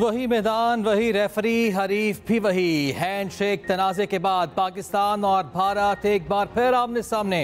वही मैदान, वही रेफरी, हरीफ भी वही। हैंडशेक तनाज़े के बाद पाकिस्तान और भारत एक बार फिर आमने सामने।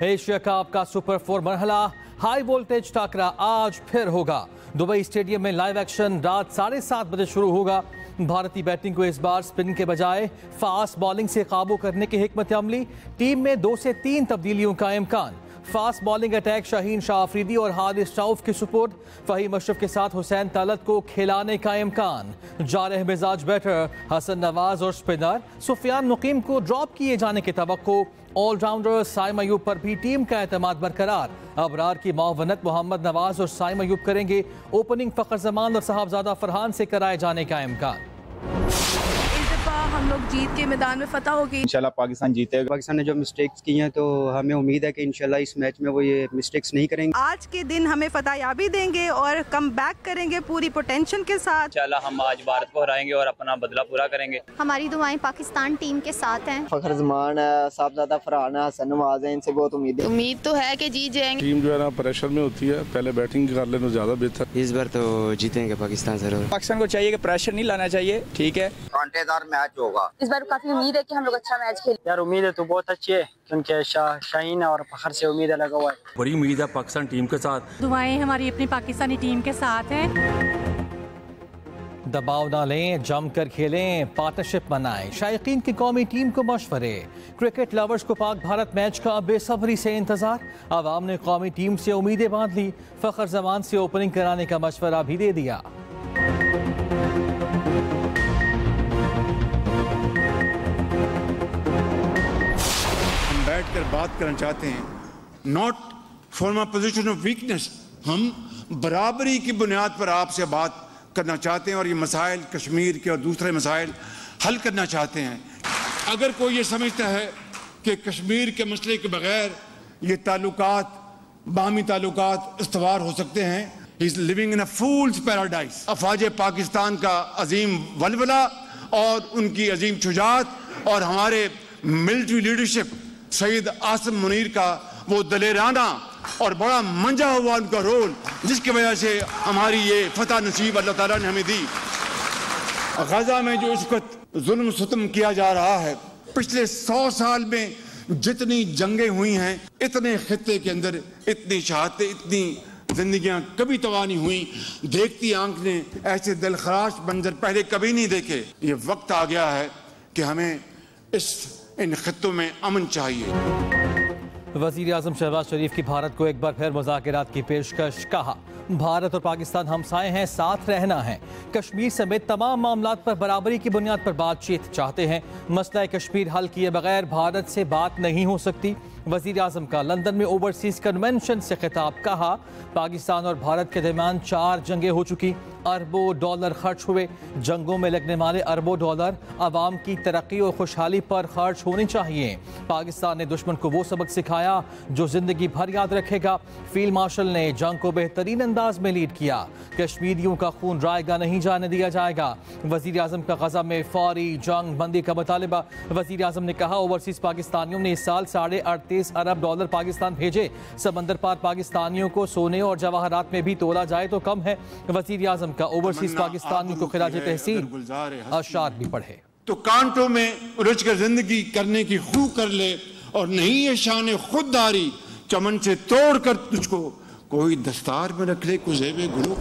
एशिया कप का सुपर 4 मरहला हाई वोल्टेज टाकरा आज फिर होगा। दुबई स्टेडियम में लाइव एक्शन रात 7:30 बजे शुरू होगा। भारतीय बैटिंग को इस बार स्पिन के बजाय फास्ट बॉलिंग से काबू करने की हिकमत अमली। टीम में 2 से 3 तब्दीलियों का इम्कान। Fast bowling attack Shaheen Shah Afridi और हारिस रऊफ की सपोर्ट। फहीम अशरफ के साथ हुसैन तालत को खिलाने का इम्कान। जारह मिजाज बैटर हसन नवाज और स्पिनर सुफियान मुकीम को ड्रॉप किए जाने की तवक्को। ऑलराउंडर साइम अयूब पर भी टीम का एतमाद बरकरार। अबरार की मुआवनत मोहम्मद नवाज और साइम अयूब करेंगे। ओपनिंग फखर जमान और साहबजादा फरहान से कराए जाने का इम्कान। हम लोग जीत के मैदान में फतह होगी। इंशाल्लाह पाकिस्तान जीतेगा। पाकिस्तान ने जो मिस्टेक्स की हैं तो हमें उम्मीद है कि इंशाल्लाह इस मैच में वो ये मिस्टेक्स नहीं करेंगे। आज के दिन हमें फतहयाबी देंगे और कम बैक करेंगे पूरी पोटेंशियल के साथ। इंशाल्लाह हम आज भारत को हराएंगे और अपना बदला पूरा करेंगे। हमारी दुआएं पाकिस्तान टीम के साथ हैं। फखर जमान है, साहबजादा फरहान है, हसन नवाज है, इनसे बहुत उम्मीद तो है कि जीत जाएंगे। टीम जो है ना प्रेशर में होती है, पहले बैटिंग कर लेना ज्यादा बेहतर। इस बार तो जीतेंगे पाकिस्तान जरूर। पाकिस्तान को चाहिए कि प्रेशर नहीं लाना चाहिए, ठीक है। कांटेदार मैच होगा। इस बार काफी उम्मीद है कि हम लोग अच्छा मैच खेलें। यार उम्मीद है तो बहुत अच्छी है क्योंकि शाहीन और फखर से उम्मीद है लगा हुआ है। बड़ी उम्मीद है पाकिस्तान टीम के साथ। दुआएं हमारी अपनी पाकिस्तानी टीम के साथ हैं। दबाव ना लें, जमकर खेलें, पार्टनरशिप बनाएं। शायकीन की कौमी टीम को मशवरे। क्रिकेट लवर्स को पाक भारत मैच का बेसब्री से इंतजार। आवाम ने कौमी टीम से उम्मीदें बांध ली। फखर जमान से ओपनिंग कराने का मशवरा भी दे दिया। बैठ कर बात करना चाहते हैं, not from a position of weakness. हम बराबरी की बुनियाद पर आपसे बात करना चाहते हैं और ये मसाइल कश्मीर के और दूसरे मसाइल हल करना चाहते हैं। अगर कोई ये समझता है कि कश्मीर के मसले के बगैर ये ताल्लुकात, बाहमी ताल्लुकात इस्तवार हो सकते हैं, he is living in a fool's paradise. अफवाज पाकिस्तान का अजीम वलवला और उनकी अजीम शुजाअत और हमारे मिलिट्री लीडरशिप सईद आसिम मुनीर का वो दलेराना और बड़ा मंजा हुआ उनका रोल, जिसकी वजह से हमारी ये फतह नसीब अल्लाह ताला ने हमें दी। गजा में जो इस वक्त जुल्म सितम किया जा रहा है, पिछले 100 साल में जितनी जंगें हुई हैं, इतने खित्ते के अंदर इतनी शहादतें, इतनी जिंदगियां कभी तबाह नहीं हुई। देखती आंख ने ऐसे दिलखराश मंजर पहले कभी नहीं देखे। ये वक्त आ गया है कि हमें इन खित्तों में अमन चाहिए। वज़ीर आज़म शहबाज शरीफ की भारत को एक बार फिर मुज़ाकरात की पेशकश। कहा, भारत और पाकिस्तान हमसाए हैं, साथ रहना है। कश्मीर समेत तमाम मामलात पर बराबरी की बुनियाद पर बातचीत चाहते हैं। मसला कश्मीर हल किए बगैर भारत से बात नहीं हो सकती। वज़ीर आज़म का लंदन में ओवरसीज़ कन्वेंशन से खिताब। कहा, पाकिस्तान और भारत के दरमियान 4 जंगें हो चुकी, अरबों डॉलर खर्च हुए। जंगों में लगने वाले अरबों डॉलर आवाम की तरक्की और खुशहाली पर खर्च होनी चाहिए। पाकिस्तान ने दुश्मन को वो सबक सिखाया जो जिंदगी भर याद रखेगा। फील्ड मार्शल ने जंग को बेहतरीन अंदाज में लीड किया। कश्मीरियों का खून रायगा नहीं जाने दिया जाएगा। वज़ीर आज़म का गजा में फौरी जंग बंदी का मुतालिबा। वज़ीर आज़म ने कहा, ओवरसीज़ पाकिस्तानियों ने इस साल 38.5 अरब डॉलर पाकिस्तान भेजे। समंदर पार पाकिस्तानियों को सोने और जवाहरात में भी तोला जाए तो कम है। वज़ीर आज़म का ओवरसीज़ पाकिस्तानियों को खिराज तहसीन अशार भी पढ़े। तो कांटों में उलझ कर जिंदगी करने की खूब कर ले और नहीं ये शान खुददारी, चमन से तोड़ कर तुझको कोई दस्तार में रख ले, कुछ जेबे गुलो।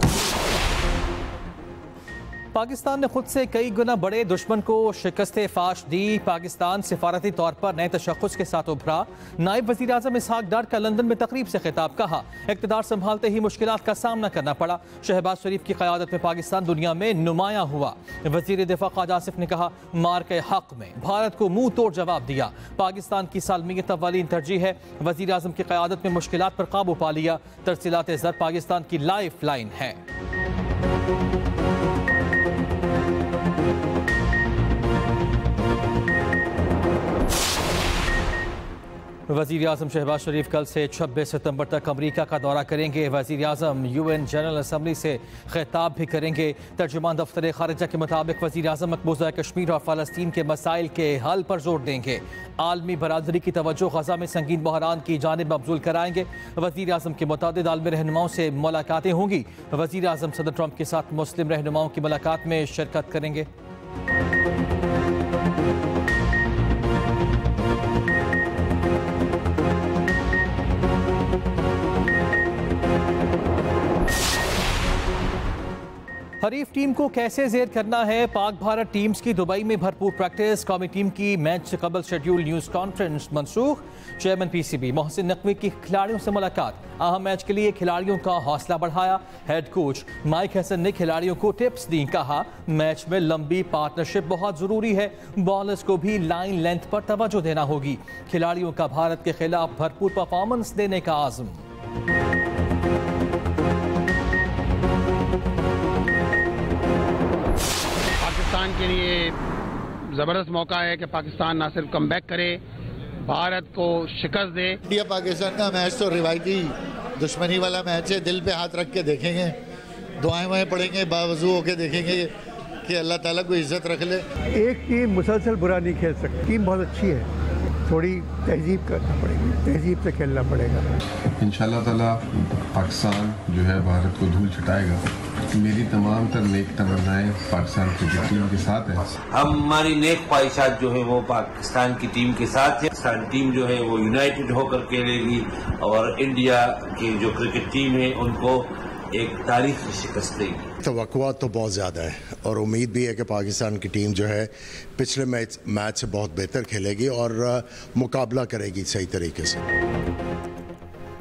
पाकिस्तान ने खुद से कई गुना बड़े दुश्मन को शिकस्त फाश दी। पाकिस्तान सिफारती तौर पर नए तशख़्ख़ुस के साथ उभरा। नायब वज़ीर आज़म इसहाक डार का लंदन में तकरीब से खिताब। कहा, इक़्तिदार संभालते ही मुश्किलात का सामना करना पड़ा। शहबाज शरीफ की क़यादत में पाकिस्तान दुनिया में नुमायां हुआ। वज़ीर दिफ़ा ख्वाजा आसिफ ने कहा, मार के हक़ में भारत को मुँह तोड़ जवाब दिया। पाकिस्तान की सालमियत अव्वलीन तरजीह है। वज़ीर आज़म की क़यादत में मुश्किलात पर काबू पा लिया। तरसीलात ज़र पाकिस्तान की लाइफ लाइन है। वज़ीर आज़म शहबाज शरीफ कल से 26 सितंबर तक अमरीका का दौरा करेंगे। वज़ीर आज़म UN जनरल असम्बली से खिताब भी करेंगे। तर्जुमान दफ्तर खारिजा के मुताबिक वज़ीर आज़म मकबूजा कश्मीर और फ़लस्तीन के मसाइल के हल पर जोर देंगे। आलमी बरादरी की तवज्जो ग़ज़ा में संगीन बहरान की जानिब मबज़ूल कराएंगे। वज़ीर आज़म के मुतादिद आलमी रहनुमाओं से मुलाकातें होंगी। वज़ीर आज़म सदर ट्रंप के साथ मुस्लिम रहनुमाओं की मुलाकात में शिरकत करेंगे। हरीफ टीम को कैसे ज़ेर करना है, पाक भारत टीम्स की दुबई में भरपूर प्रैक्टिस। कौमी टीम की मैच से कबल शेड्यूल न्यूज़ कॉन्फ्रेंस मनसूख। चेयरमैन PCB मोहसिन नकवी की खिलाड़ियों से मुलाकात। अहम मैच के लिए खिलाड़ियों का हौसला बढ़ाया। हेड कोच माइक हसन ने खिलाड़ियों को टिप्स दी। कहा मैच में लंबी पार्टनरशिप बहुत ज़रूरी है। बॉलर्स को भी लाइन लेंथ पर तवज्जो देना होगी। खिलाड़ियों का भारत के खिलाफ भरपूर परफॉर्मेंस देने का आज़म। पाकिस्तान के लिए ज़बरदस्त मौका है कि पाकिस्तान ना सिर्फ कमबैक करे, भारत को शिकस्त दे। इंडिया पाकिस्तान का मैच तो रिवायती दुश्मनी वाला मैच है। दिल पे हाथ रख के देखेंगे, दुआएं वुआएं पढ़ेंगे, बावजू होके देखेंगे कि अल्लाह ताला को इज्जत रख ले। एक टीम मुसलसल बुरा नहीं खेल सकती। टीम बहुत अच्छी है, थोड़ी तहजीब करना पड़ेगी, तहजीब से खेलना पड़ेगा। इंशाल्लाह ताला पाकिस्तान जो है भारत को धूल छटाएगा। मेरी तमाम तर नेक तमन्नाएं पाकिस्तान क्रिकेट टीम के साथ है। हमारी नेक ख्वाहिशात जो है वो पाकिस्तान की टीम के साथ है। पाकिस्तान टीम जो है वो यूनाइटेड होकर खेलेगी और इंडिया की जो क्रिकेट टीम है उनको एक तारीखी शिकस्त देगी। तवक्कुआत तो बहुत ज़्यादा है और उम्मीद भी है कि पाकिस्तान की टीम जो है पिछले मैच से बहुत बेहतर खेलेगी और मुकाबला करेगी सही तरीके से।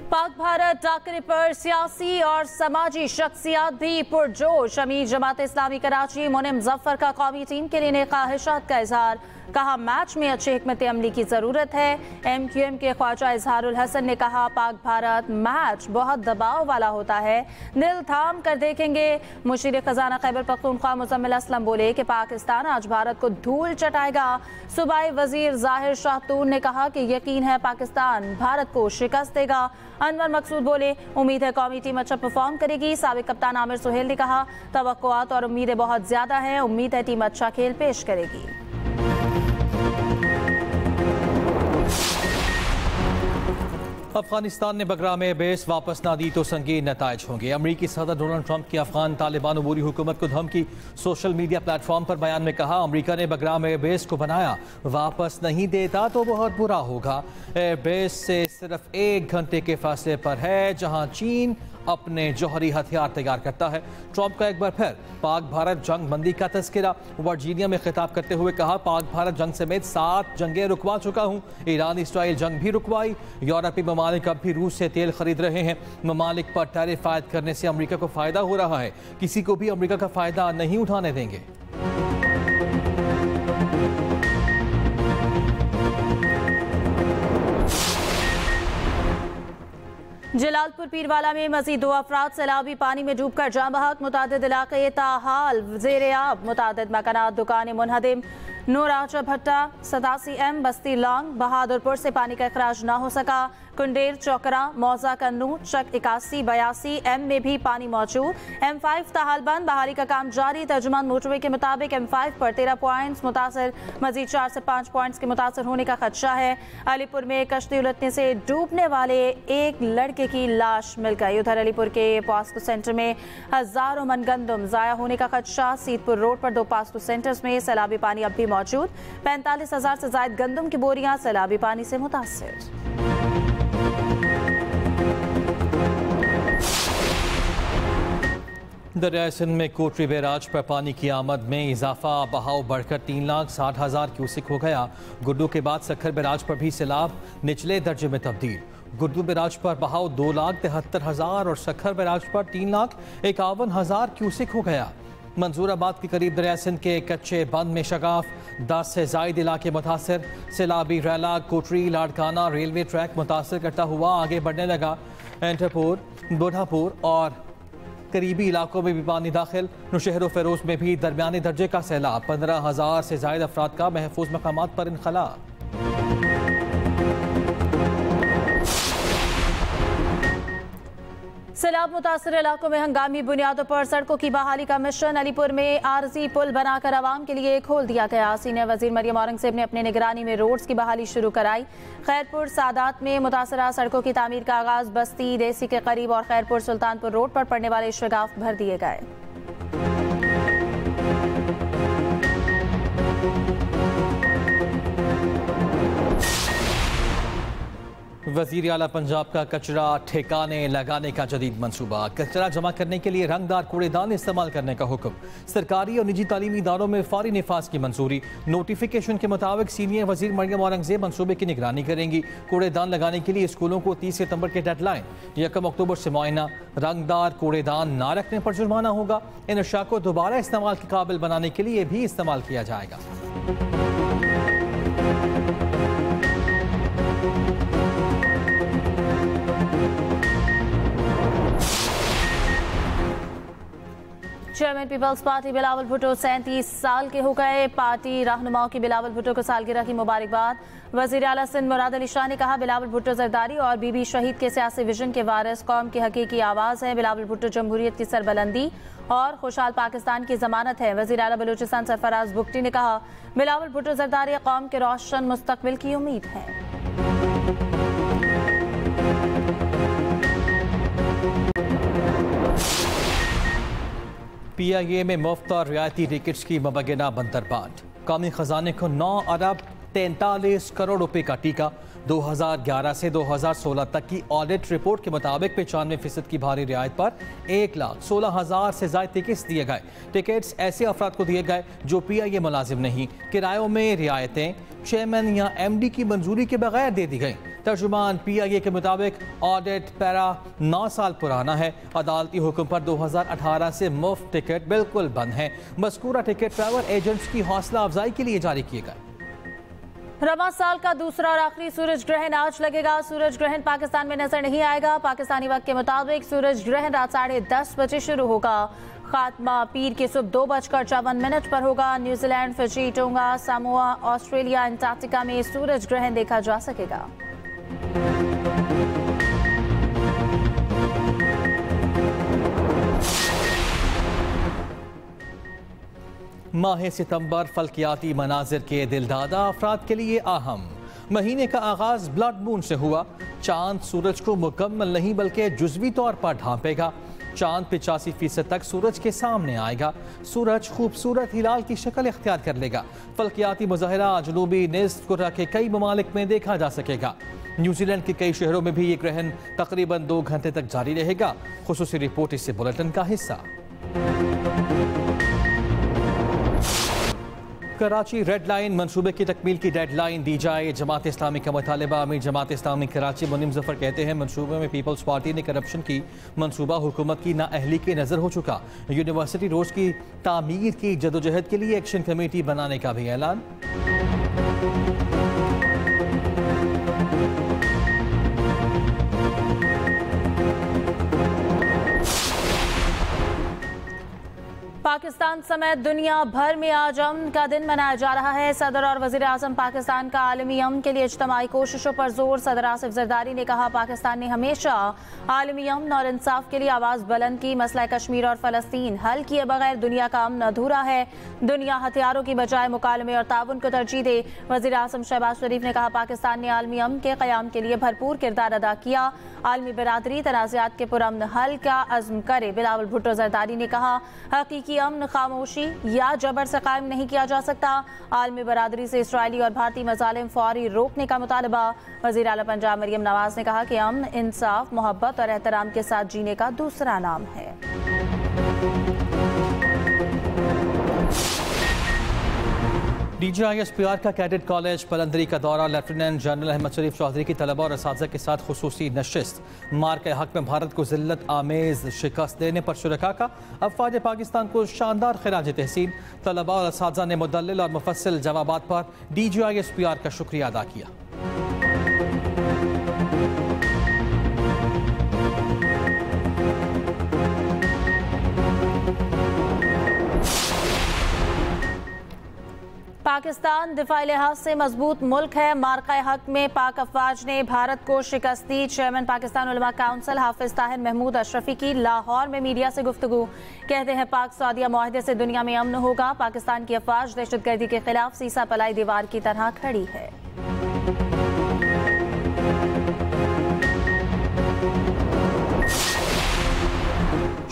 पाक भारत टाकरे पर सियासी और समाजी शख्सियात भी पुरजोश। अमीर जमात इस्लामी कराची मुनिम जफर का कौमी टीम के लिए ख्वाहिशात का इजहार। कहा मैच में अच्छे हिकमत अमली की ज़रूरत है। MQM के ख्वाजा इजहारुल हसन ने कहा पाक भारत मैच बहुत दबाव वाला होता है, दिल थाम कर देखेंगे। मुशीर खजाना खैबर पख्तूनख्वा मुजम्मिल असलम बोले कि पाकिस्तान आज भारत को धूल चटाएगा। सूबाई वजीर जाहिर शाहतून ने कहा कि यकीन है पाकिस्तान भारत को शिकस्त देगा। अनवर मकसूद बोले उम्मीद है कौमी टीम अच्छा परफॉर्म करेगी। साबिक कप्तान आमिर सुहेल ने कहा तवक्कुआत और उम्मीदें बहुत ज्यादा हैं, उम्मीद है टीम अच्छा खेल पेश करेगी। अफगानिस्तान ने बगराम एयरबेस वापस ना दी तो संगीन नताइज होंगे। अमरीकी सदर डोनाल्ड ट्रंप की अफगान तालिबान अबूरी हुकूमत को धमकी। सोशल मीडिया प्लेटफॉर्म पर बयान में कहा अमरीका ने बगराम एयरबेस को बनाया, वापस नहीं देता तो बहुत बुरा होगा। एयरबेस से सिर्फ 1 घंटे के फासले पर है जहां चीन अपने जौहरी हथियार तैयार करता है। ट्रंप का एक बार फिर पाक भारत जंग बंदी का तस्करा। वर्जीनिया में खिताब करते हुए कहा पाक भारत जंग समेत 7 जंगें रुकवा चुका हूँ। ईरानी स्टाइल जंग भी रुकवाई। यूरोपीय ममालिक अब भी रूस से तेल खरीद रहे हैं। ममालिक पर टैरिफ आयद करने से अमरीका को फायदा हो रहा है, किसी को भी अमरीका का फायदा नहीं उठाने देंगे। जलालपुर पीरवाला में मजीद 2 अफराद सैलाबी पानी में डूबकर जाँ बहक। मुतादिद इलाके ताहाल ज़ेरे आब। मुतादिद मकानात दुकानें मुनहदिम। नूराजा भट्टा 87 M बस्ती लॉन्ग बहादुरपुर से पानी का अखराज ना हो सका। कुंडेर चौकरा मौजा कन्नू चक 81-82 M में भी पानी मौजूद। M5 ताहाल बंद, बहाली का काम जारी। तर्जुमान मोटरवे के मुताबिक M5 पर 13 पॉइंट्स मुतासर, मजीद 4 से 5 पॉइंट्स के मुतासर होने का खदशा है। अलीपुर में कश्ती उलटने से डूबने वाले एक लड़के की लाश मिल गई। उधर अलीपुर के पास्को सेंटर में हजारों मन गंदम जाया होने का खदशा। सीतपुर रोड पर 2 पास्को सेंटर्स में सैलाबी पानी अब भी मौजूद। 45,000 से ज्यादा गंदम की बोरियां सैलाबी पानी से मुतासर। दरिया सिंध में कोटरी बैराज पर पानी की आमद में इजाफा। बहाव बढ़कर 3,60,000 क्यूसिक हो गया। गुड्डू के बाद सखर बैराज पर भी सैलाब निचले दर्जे में तब्दील। गुड्डू बैराज पर बहाव 2,73,000 और सखर बैराज पर 3,51,000 क्यूसिक हो गया। मंजूराबाद के करीब दरिया सिंध के कच्चे बंद में शगाफ, 10 से जायद इलाके मुतासर। सैलाबी रैला कोटरी लाड़काना रेलवे ट्रैक मुतासर करता हुआ आगे बढ़ने लगा। एंटरपुर, बुढ़ापुर और करीबी इलाकों में भी पानी दाखिल। नौशहर फेरोज में भी दरमियाने दर्जे का सैलाब। 15,000 से जायद अफराद का महफूज मकामात पर इनखला। सैलाब मुतासर इलाकों में हंगामी बुनियादों पर सड़कों की बहाली का मिशन। अलीपुर में आरजी पुल बनाकर आवाम के लिए खोल दिया गया। सीनियर वजीर मरियम औरंगजेब ने अपने निगरानी में रोड्स की बहाली शुरू कराई। खैरपुर सादात में मुतासरा सड़कों की तामीर का आगाज। बस्ती देसी के करीब और खैरपुर सुल्तानपुर रोड पर पड़ने वाले शगाफ भर दिए गए। वजीर आला पंजाब का कचरा ठिकाने लगाने का जदीद मंसूबा। कचरा जमा करने के लिए रंगदार कूड़ेदान इस्तेमाल करने का हुक्म। सरकारी और निजी तालीमी इदारों में फौरी निफाज की मंजूरी। नोटिफिकेशन के मुताबिक सीनियर वजीर मरियम औरंगजेब मंसूबे की निगरानी करेंगी। कूड़ेदान लगाने के लिए स्कूलों को 30 सितंबर के डेडलाइन। 1 अक्टूबर से मुआयना। रंगदार कूड़ेदान ना रखने पर जुर्माना होगा। इन अशिया को दोबारा इस्तेमाल के काबिल बनाने के लिए भी इस्तेमाल किया जाएगा। चेयरमैन पीपल्स पार्टी बिलावल भुट्टो 37 साल के हो गए। पार्टी रहनुमाओं की बिलावल भुट्टो को सालगिरह की मुबारकबाद। वजीर आला सिंध मुराद अली शाह ने कहा, बिलावल भुट्टो जरदारी और बीबी शहीद के सियासी विजन के वारिस, कौम की हकीकी आवाज़ है। बिलावल भुट्टो जमहूरियत की सरबलंदी और खुशहाल पाकिस्तान की जमानत है। वजीर आला बलूचिस्तान सरफराज बुगटी ने कहा, बिलावल भुट्टो जरदारी कौम के रोशन मुस्तकबिल की उम्मीद है। PIA में मुफ्त और रियायती टिकट्स की मबगना बंतर बांट। कौमी खजाने को 9 अरब 43 करोड़ रुपए का टीका। 2011 से 2016 तक की ऑडिट रिपोर्ट के मुताबिक 95% की भारी रियायत पर 1,16,000 से ज्यादा टिकट्स दिए गए। टिकट्स ऐसे अफराद को दिए गए जो PIA मुलाजिम नहीं। किरायों में रियायतें चेयरमैन या MD की मंजूरी के बगैर दे दी गई। तर्जुमान PIA के मुताबिक ऑडिट पैरा 9 साल पुराना है। अदालती हुक्म पर 2018 से मुफ्त टिकट बिल्कुल बंद है। मज़कूरा टिकट ट्रैवल एजेंट्स की हौसला अफजाई के लिए जारी किए गए। रमज़ान साल का दूसरा और आखिरी सूरज ग्रहण आज लगेगा। सूरज ग्रहण पाकिस्तान में नजर नहीं आएगा। पाकिस्तानी वक्त के मुताबिक सूरज ग्रहण रात 10:30 बजे शुरू होगा। खात्मा पीर की सुबह 2:54 पर होगा। New Zealand, Fiji, tonga, Samoa, Australia, Antarctica में सूरज ग्रहण देखा जा सकेगा। माह सितंबर फल्कियाती मनाजिर के दिलदादा अफराद के लिए अहम। महीने का आगाज ब्लड मून से हुआ। चांद सूरज को मुकम्मल नहीं बल्कि जुज़वी तौर पर ढांपेगा। चांद 85% तक सूरज के सामने आएगा। सूरज खूबसूरत हिलाल की शक्ल इख्तियार कर लेगा। फल्कियाती मुजाहिरा जनूबी निस्फ कुर्रा के कई ममालिक में देखा जा सकेगा। न्यूजीलैंड के कई शहरों में भी ये ग्रहण तकरीबन 2 घंटे तक जारी रहेगा। खुसूसी रिपोर्ट इस बुलेटिन का हिस्सा। कराची रेड लाइन मंसूबे की तकमील की डेडलाइन दी जाए। जमात इस्लामी का मुतालिबा। अमीर जमात इस्लामी कराची मुनीम जफर कहते हैं, मंसूबे में पीपल्स पार्टी ने करप्शन की मंसूबा हुकूमत की नाअहली के नज़र हो चुका। यूनिवर्सिटी रोड की तामीर की जदोजहद के लिए एक्शन कमेटी बनाने का भी ऐलान। पाकिस्तान समेत दुनिया भर में आज अमन का दिन मनाया जा रहा है। सदर और वजीर आजम पाकिस्तान का आलमी अमन के लिए इज्तमाई कोशिशों पर जोर। सदर आसिफ जरदारी ने कहा, पाकिस्तान ने हमेशा आलमी अमन और इंसाफ के लिए आवाज़ बुलंद की। मसला कश्मीर और फ़लस्तीन हल किए बगैर दुनिया का अमन अधूरा है। दुनिया हथियारों की बजाय मुकालमे और ताउन को तरजीह दे। वजीर आजम शहबाज शरीफ ने कहा, पाकिस्तान ने आलमी अमन के क़याम के लिए भरपूर किरदार अदा किया। आलमी बरादरी तनाज़ात के पुरअमन हल का अज़्म करे। बिलावल भुट्टो जरदारी ने कहा, हकीकी अमन खामोशी या जबर से कायम नहीं किया जा सकता। आलमी बरादरी से इसराइली और भारतीय मज़ालिम फौरी रोकने का मुतालबा। वज़ीर आला पंजाब मरियम नवाज ने कहा कि अमन, इंसाफ, मोहब्बत और एहतराम के साथ जीने का दूसरा नाम है। DGISPR का कैडेट कॉलेज पलंदरी का दौरा। लेफ्टिनेंट जनरल अहमद शरीफ चौधरी की तलबा और असातिज़ा के साथ खुसूसी नशिस्त। मार के हक में भारत को जिल्लत आमेज शिकस्त देने पर शुरका का अफवाज पाकिस्तान को शानदार खिराज तहसीन। तलबा और असातिज़ा ने मुदल्लिल और मुफस्सिल जवाबात पर DGISPR का शुक्रिया अदा किया। पाकिस्तान दिफाई लिहाज से मजबूत मुल्क है। मार्का हक में पाक अफवाज ने भारत को शिकस्त दी। चेयरमैन पाकिस्तान उलमा काउंसिल हाफिज ताहिर महमूद अशरफी की लाहौर में मीडिया से गुफ्तगू। कहते हैं पाक सऊदिया मुआहदे से दुनिया में अमन होगा। पाकिस्तान की अफवाज दहशतगर्दी के खिलाफ सीसा पलाई दीवार की तरह खड़ी है।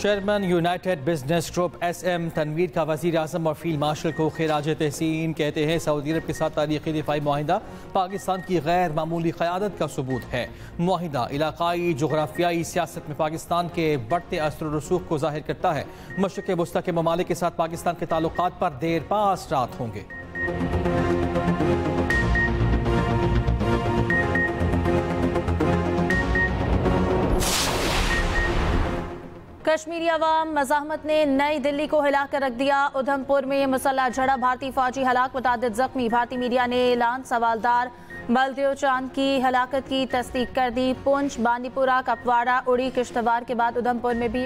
चेयरमैन यूनाइटेड बिजनेस ग्रुप SM तनवीर का वज़ीर आज़म और फील्ड मार्शल को खिराज तहसीन। कहते हैं सऊदी अरब के साथ तारीख़ी दिफाई मुआहिदा पाकिस्तान की गैर मामूली क़यादत का सबूत है। मुआहिदा इलाक़ाई जोग्राफियाई सियासत में पाकिस्तान के बढ़ते असर और रसूख को ज़ाहिर करता है। मशरिक़ वस्ता के ममालिक के साथ पाकिस्तान के ताल्लुकात पर देर पा असरात होंगे। कश्मीरी अवाम मज़ाहमत ने नई दिल्ली को हिला कर रख दिया। उधमपुर में मुसल्लह झड़प, भारतीय फौजी हलाक, मुतादिद जख्मी। भारतीय मीडिया ने ऐलान सवालदार बलदेव चांद की हलाकत की तस्दीक कर दी। पुंछ, बांदीपुरा, कपवाड़ा, उड़ी, किश्तवाड़ के बाद उधमपुर में भी